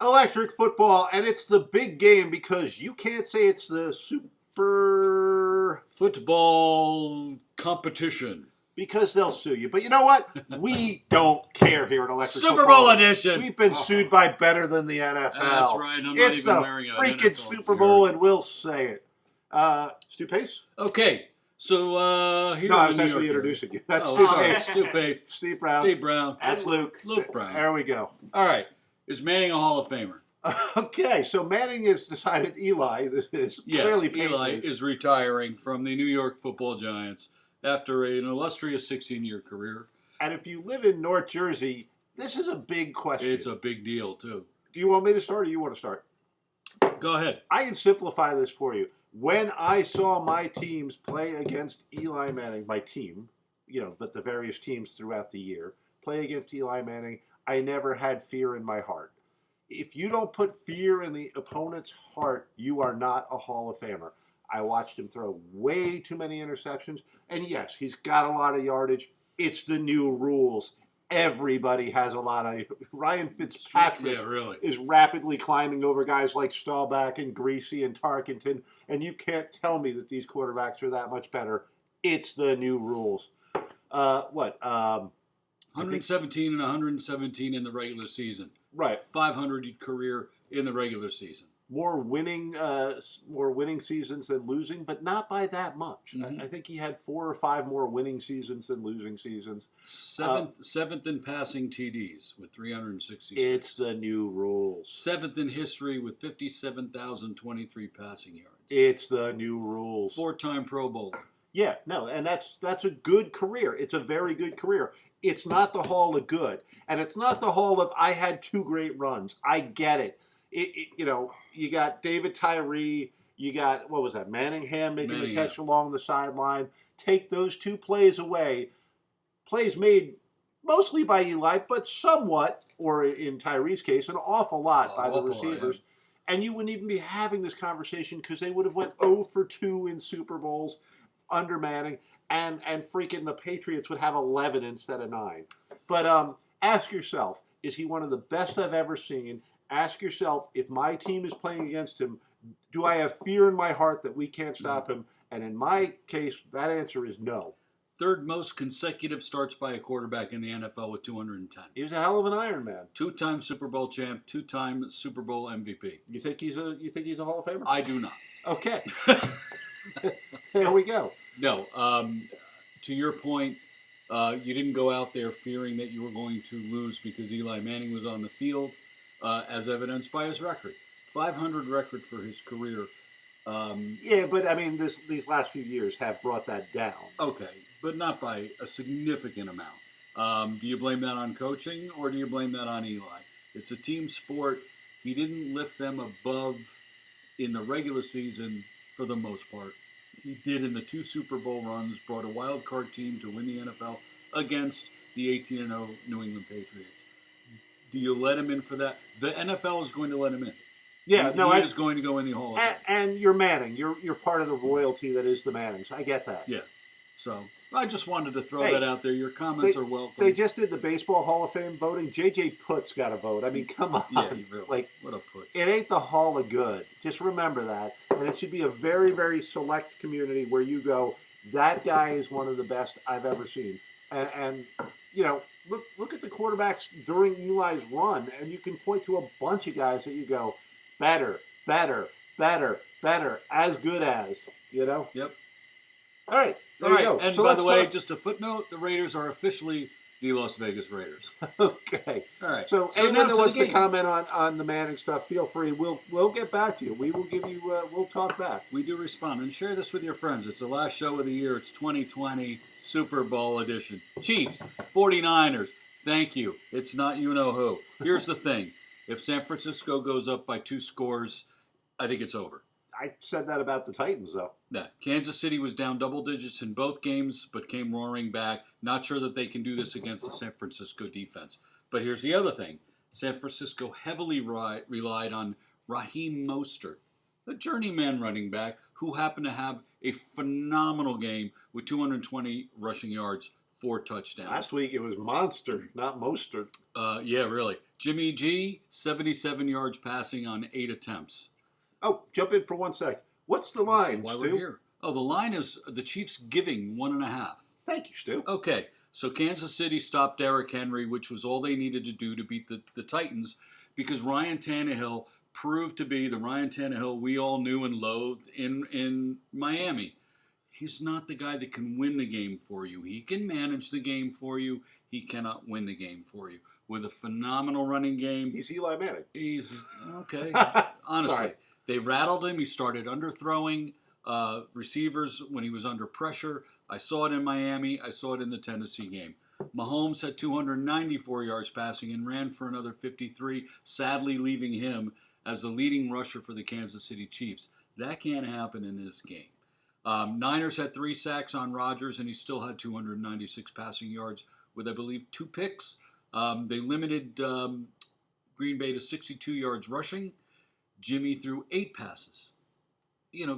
Electric football, and it's the big game because you can't say it's the super football competition because they'll sue you. But you know what? We don't care here at Electric Super Football. Bowl edition. We've been sued by better than the NFL. That's right. I'm not it's even the wearing a freaking NFL Super Bowl, and we'll say it. Stu Pace? Okay. So here no, I was actually introducing you. That's Stu Pace. Stu Pace. Steve Brown. Steve Brown. That's Luke. Luke Brown. There we go. All right. Is Manning a Hall of Famer? Okay, so Manning has decided Eli is clearly Eli is retiring from the New York Football Giants after an illustrious 16-year career. And if you live in North Jersey, this is a big question. It's a big deal, too. Do you want me to start or you want to start? Go ahead. I can simplify this for you. When I saw my teams play against Eli Manning, my team, but the various teams throughout the year, play against Eli Manning, I never had fear in my heart. If you don't put fear in the opponent's heart, you are not a Hall of Famer. I watched him throw way too many interceptions. And yes, he's got a lot of yardage. It's the new rules. Everybody has a lot of... Ryan Fitzpatrick is rapidly climbing over guys like Staubach and Greasy and Tarkenton. And you can't tell me that these quarterbacks are that much better. It's the new rules. 117 and 117 in the regular season. Right. 500 career in the regular season. More winning seasons than losing, but not by that much. Mm-hmm. I think he had 4 or 5 more winning seasons than losing seasons. Seventh in passing TDs with 366. It's the new rules. 7th in history with 57,023 passing yards. It's the new rules. 4-time Pro Bowler. Yeah, no, and that's a good career. It's a very good career. It's not the Hall of Good, and it's not the Hall of I had 2 great runs. I get it. You got David Tyree, you got, what was that, Manningham making a catch along the sideline. Take those 2 plays away. Plays made mostly by Eli, but somewhat, or in Tyree's case, an awful lot by the receivers. Yeah. And you wouldn't even be having this conversation because they would have went 0 for 2 in Super Bowls under Manning, and freaking the Patriots would have 11 instead of 9. But ask yourself, is he one of the best I've ever seen? Ask yourself, if my team is playing against him, do I have fear in my heart that we can't stop him? And in my case, that answer is no. 3rd most consecutive starts by a quarterback in the NFL with 210. He was a hell of an Iron Man. 2-time Super Bowl champ, 2-time Super Bowl MVP. You think he's a Hall of Famer? I do not. Okay. There we go. No. To your point, you didn't go out there fearing that you were going to lose because Eli Manning was on the field. As evidenced by his record. 500 record for his career. Yeah, but I mean, these last few years have brought that down. Okay, but not by a significant amount. Do you blame that on coaching or do you blame that on Eli? It's a team sport. He didn't lift them above in the regular season for the most part. He did in the 2 Super Bowl runs, brought a wild card team to win the NFL against the 18-0 New England Patriots. Do you let him in for that? The NFL is going to let him in. Yeah, he is going to go in the Hall of Fame. And you're Manning. You're part of the royalty that is the Mannings. I get that. Yeah. So I just wanted to throw that out there. Your comments are welcome. They just did the Baseball Hall of Fame voting. J.J. Putt's got a vote. I mean, come on. Yeah, really. What a Putz. It ain't the Hall of Good. Just remember that. And it should be a very, very select community where you go, that guy is one of the best I've ever seen. And look at the quarterbacks during Eli's run, and you can point to a bunch of guys that you go, better, as good as, Yep. All right, there you go. And so by the way, just a footnote, the Raiders are officially the Las Vegas Raiders. Okay. All right. So anyone that wants to comment on the Manning stuff, feel free. We'll get back to you. We will give you. We'll talk back. We do respond, and share this with your friends. It's the last show of the year. It's 2020 Super Bowl edition. Chiefs, 49ers. Thank you. It's not you know who. Here's the thing: if San Francisco goes up by 2 scores, I think it's over. I said that about the Titans, though. Yeah. Kansas City was down double digits in both games, but came roaring back. Not sure that they can do this against the San Francisco defense. But here's the other thing. San Francisco heavily relied on Raheem Mostert, a journeyman running back who happened to have a phenomenal game with 220 rushing yards, 4 touchdowns. Last week it was Monster, not Mostert. Yeah, really. Jimmy G, 77 yards passing on 8 attempts. Oh, jump in for 1 sec. What's the This is line, why Stu? we're here. Oh, the line is the Chiefs giving 1.5. Thank you, Stu. Okay, so Kansas City stopped Derrick Henry, which was all they needed to do to beat the Titans, because Ryan Tannehill proved to be the Ryan Tannehill we all knew and loathed in Miami. He's not the guy that can win the game for you. He can manage the game for you. He cannot win the game for you. With a phenomenal running game. He's Eli Manning. He's okay. Honestly, Sorry. they rattled him. He started underthrowing receivers when he was under pressure. I saw it in Miami. I saw it in the Tennessee game. Mahomes had 294 yards passing and ran for another 53, sadly leaving him as the leading rusher for the Kansas City Chiefs. That can't happen in this game. Niners had 3 sacks on Rodgers, and he still had 296 passing yards with, I believe, 2 picks. They limited Green Bay to 62 yards rushing. Jimmy threw 8 passes.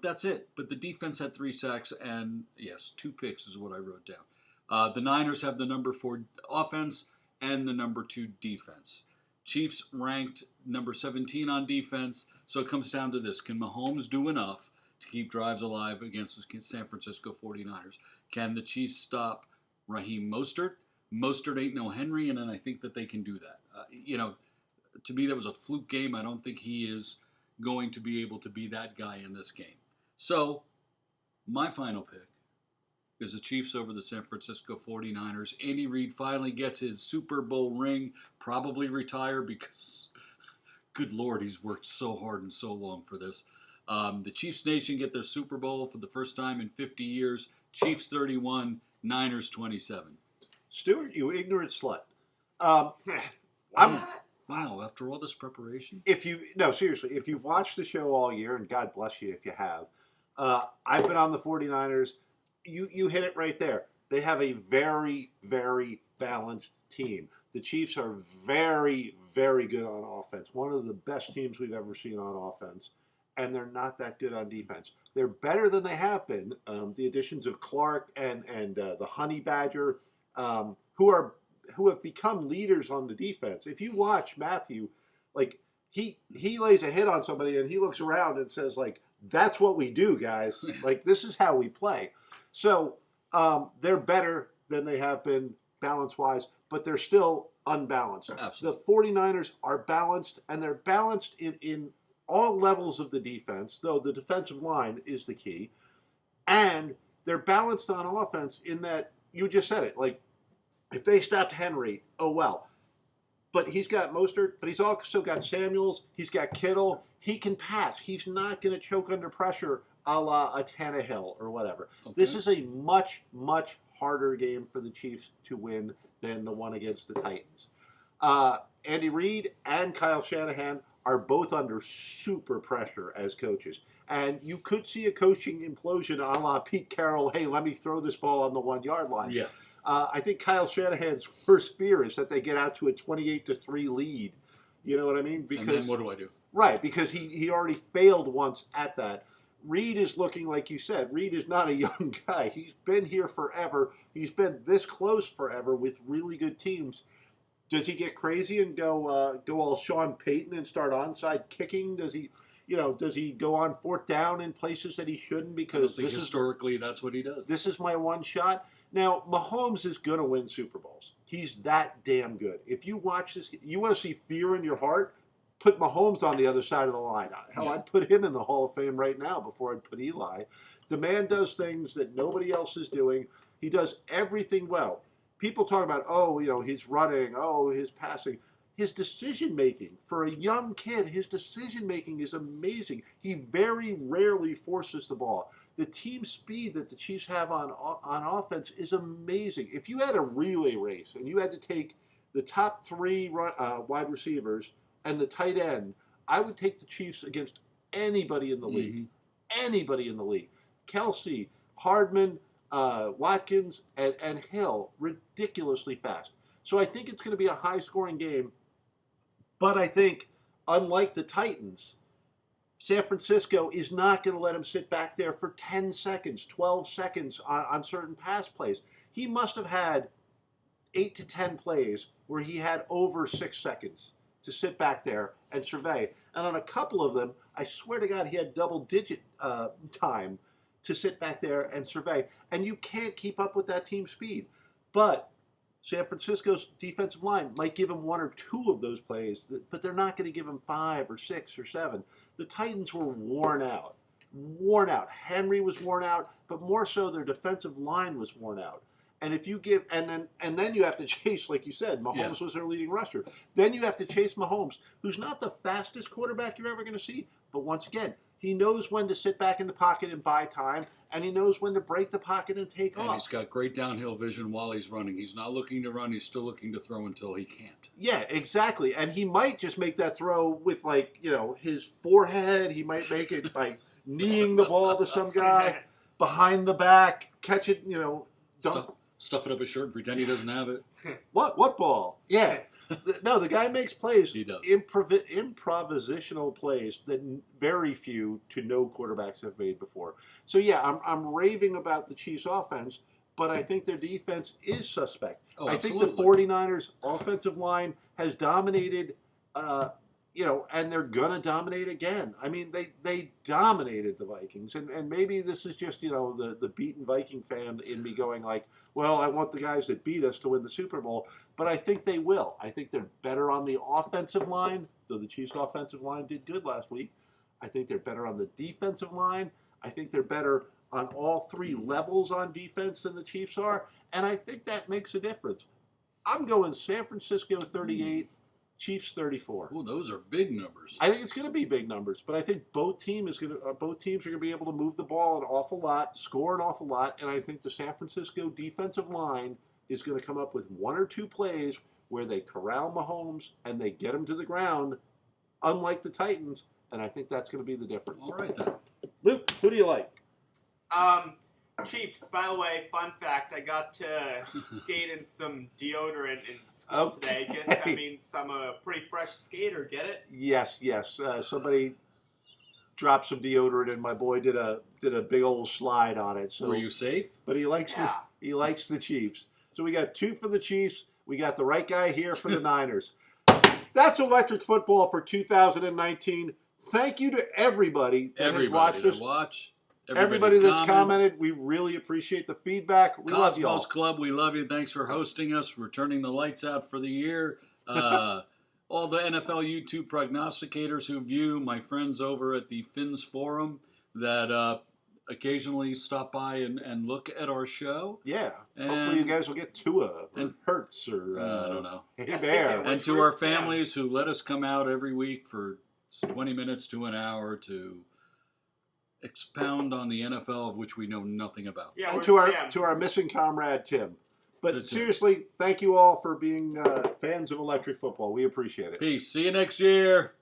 That's it. But the defense had 3 sacks and, yes, 2 picks is what I wrote down. The Niners have the number 4 offense and the number 2 defense. Chiefs ranked number 17 on defense. So it comes down to this. Can Mahomes do enough to keep drives alive against the San Francisco 49ers? Can the Chiefs stop Raheem Mostert? Mostert ain't no Henry, and I think that they can do that. To me, that was a fluke game. I don't think he is going to be able to be that guy in this game. So, my final pick is the Chiefs over the San Francisco 49ers. Andy Reid finally gets his Super Bowl ring, probably retire because, good Lord, he's worked so hard and so long for this. The Chiefs Nation get their Super Bowl for the first time in 50 years. Chiefs 31, Niners 27. Stuart, you ignorant slut. Wow, after all this preparation? Seriously, if you've watched the show all year, and God bless you if you have, I've been on the 49ers. You hit it right there. They have a very, very balanced team. The Chiefs are very, very good on offense. One of the best teams we've ever seen on offense. And they're not that good on defense. They're better than they have been. The additions of Clark and the Honey Badger, who have become leaders on the defense. If you watch Matthew, like he lays a hit on somebody and he looks around and says, like, that's what we do, guys. Like, this is how we play. So they're better than they have been balance-wise, but they're still unbalanced. Absolutely. The 49ers are balanced, and they're balanced in all levels of the defense, though the defensive line is the key. And they're balanced on offense in that, you just said it, like, if they stopped Henry, oh well. But he's got Mostert, but he's also got Samuels, he's got Kittle. He can pass. He's not going to choke under pressure a la a Tannehill or whatever. Okay. This is a much, much harder game for the Chiefs to win than the one against the Titans. Andy Reid and Kyle Shanahan are both under super pressure as coaches. And you could see a coaching implosion a la Pete Carroll, hey, let me throw this ball on the 1-yard line. Yeah. I think Kyle Shanahan's worst fear is that they get out to a 28-3 lead. You know what I mean? Because, and then what do I do? Right, because he already failed once at that. Reid is looking, like you said, Reid is not a young guy. He's been here forever. He's been this close forever with really good teams. Does he get crazy and go all Sean Payton and start onside kicking? Does he go on 4th down in places that he shouldn't? Because historically that's what he does. This is my one shot. Now, Mahomes is going to win Super Bowls. He's that damn good. If you watch this, you want to see fear in your heart, put Mahomes on the other side of the line. Hell, yeah. I'd put him in the Hall of Fame right now before I'd put Eli. The man does things that nobody else is doing. He does everything well. People talk about, he's running, his passing. His decision-making, for a young kid, his decision-making is amazing. He very rarely forces the ball. The team speed that the Chiefs have on offense is amazing. If you had a relay race and you had to take the top 3 wide receivers and the tight end, I would take the Chiefs against anybody in the league. Mm-hmm. Anybody in the league. Kelsey, Hardman, Watkins, and Hill, ridiculously fast. So I think it's going to be a high-scoring game. But I think, unlike the Titans, San Francisco is not going to let him sit back there for 10 seconds, 12 seconds on certain pass plays. He must have had 8 to 10 plays where he had over 6 seconds to sit back there and survey. And on a couple of them, I swear to God, he had double-digit time to sit back there and survey. And you can't keep up with that team speed. But San Francisco's defensive line might give him 1 or 2 of those plays, but they're not going to give him 5 or 6 or 7. The Titans were worn out. Worn out. Henry was worn out, but more so their defensive line was worn out. And if you give, and then you have to chase, like you said, Mahomes was their leading rusher. Then you have to chase Mahomes, who's not the fastest quarterback you're ever going to see, but once again, he knows when to sit back in the pocket and buy time, and he knows when to break the pocket and take off. And he's got great downhill vision while he's running. He's not looking to run. He's still looking to throw until he can't. Yeah, exactly. And he might just make that throw with, like, his forehead. He might make it by kneeing the ball to some guy behind the back, catch it, Stuff it up his shirt and pretend he doesn't have it. What ball? Yeah. No, the guy makes plays. He does. Improvisational plays that very few to no quarterbacks have made before. So, yeah, I'm raving about the Chiefs' offense, but I think their defense is suspect. Oh, I think absolutely. the 49ers' offensive line has dominated, and they're going to dominate again. I mean, they dominated the Vikings. And maybe this is just, the beaten Viking fan in me going like, well, I want the guys that beat us to win the Super Bowl. But I think they will. I think they're better on the offensive line, though the Chiefs' offensive line did good last week. I think they're better on the defensive line. I think they're better on all 3 levels on defense than the Chiefs are. And I think that makes a difference. I'm going San Francisco 38, Chiefs 34. Oh, those are big numbers. I think it's going to be big numbers, but I think both teams are going to be able to move the ball an awful lot, score an awful lot, and I think the San Francisco defensive line is going to come up with 1 or 2 plays where they corral Mahomes and they get him to the ground, unlike the Titans, and I think that's going to be the difference. All right, then. Luke, who do you like? Chiefs, by the way, fun fact, I got to skate in some deodorant in school today. Just, that means I'm a pretty fresh skater, get it? Yes. Somebody dropped some deodorant and my boy did a big old slide on it. So, were you safe? But he likes the Chiefs. So we got 2 for the Chiefs. We got the right guy here for the Niners. That's Electric Football for 2019. Thank you to everybody that has watched us. Everybody that's commented, we really appreciate the feedback. We love you all. Cosmos Club, we love you. Thanks for hosting us. We're turning the lights out for the year. All the NFL YouTube prognosticators who view, my friends over at the Fins Forum that occasionally stop by and look at our show. Yeah. Hopefully you guys will get Tua or Hertz or I don't know. Bear. And to our families who let us come out every week for 20 minutes to an hour to expound on the NFL, of which we know nothing about. Yeah, and to our missing comrade Tim. But seriously, thank you all for being fans of Electric Football. We appreciate it. Peace. See you next year.